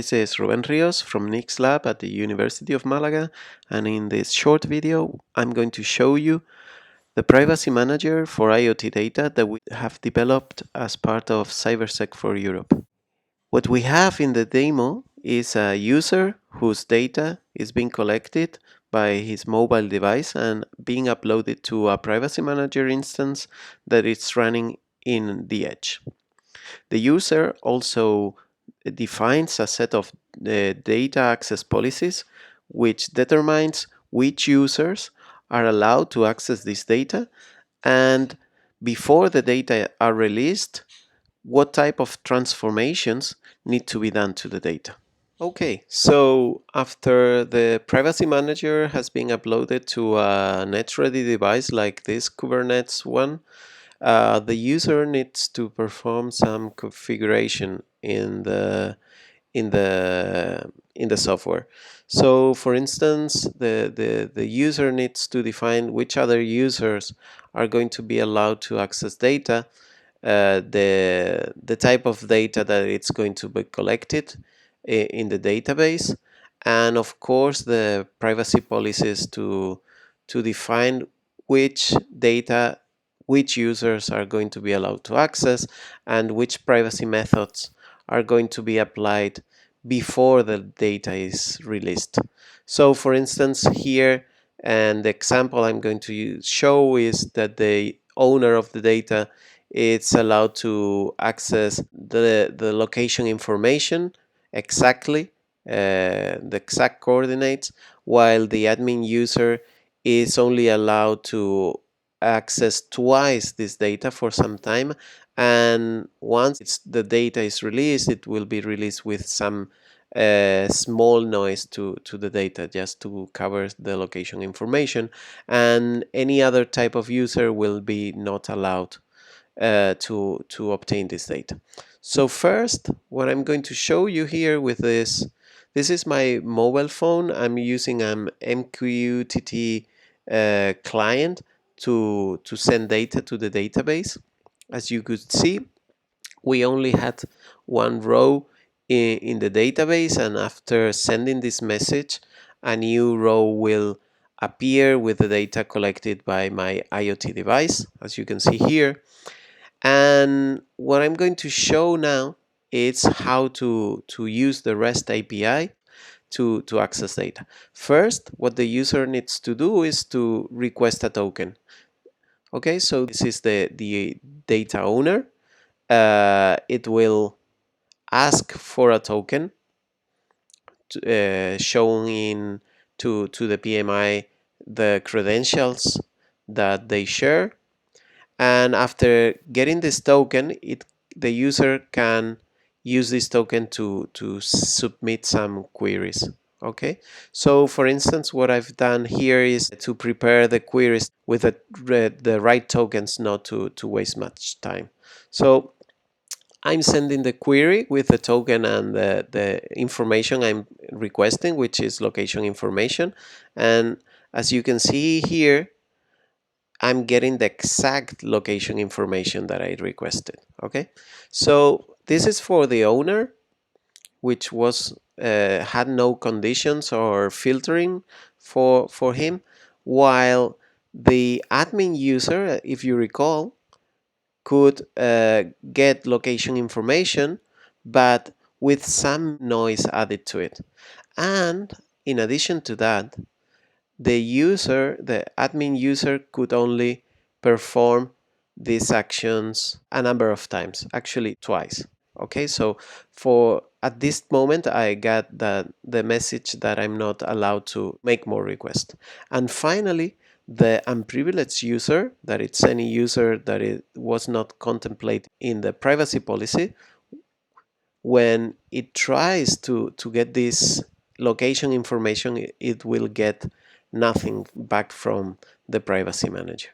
This is Ruben Rios from Nick's lab at the University of Malaga, and in this short video I'm going to show you the privacy manager for IoT data that we have developed as part of CyberSec for Europe. What we have in the demo is a user whose data is being collected by his mobile device and being uploaded to a privacy manager instance that is running in the edge. The user also defines a set of data access policies which determines which users are allowed to access this data, and before the data are released, what type of transformations need to be done to the data. Okay, so after the privacy manager has been uploaded to a net-ready device like this Kubernetes one, the user needs to perform some configuration in the software. So, for instance, the user needs to define which other users are going to be allowed to access data, the type of data that it's going to be collected in the database, and of course the privacy policies to define which data which users are going to be allowed to access and which privacy methods are going to be applied before the data is released. So for instance here, and the example I'm going to show is that the owner of the data is allowed to access the location information exactly, the exact coordinates, while the admin user is only allowed to access twice this data for some time, and once the data is released, it will be released with some small noise to the data just to cover the location information, and any other type of user will be not allowed to obtain this data. So first, what I'm going to show you here with this is my mobile phone. I'm using an MQTT client to send data to the database. As you could see, we only had one row in the database, and after sending this message, a new row will appear with the data collected by my IoT device, as you can see here. And what I'm going to show now is how to use the REST API to access data. First, what the user needs to do is to request a token. Okay, so this is the data owner. It will ask for a token showing to the PMI the credentials that they share. And after getting this token, the user can use this token to submit some queries. Okay, so for instance, what I've done here is to prepare the queries with the right tokens, not to waste much time. So I'm sending the query with the token and the information I'm requesting, which is location information. And as you can see here, I'm getting the exact location information that I requested. Okay, so this is for the owner, which was had no conditions or filtering for him, while the admin user, if you recall, could get location information, but with some noise added to it. And in addition to that, the admin user could only perform these actions a number of times, actually twice. Okay, so for at this moment, I got the message that I'm not allowed to make more requests. And finally, the unprivileged user, that it's any user that it was not contemplated in the privacy policy, when it tries to get this location information, it will get nothing back from the privacy manager.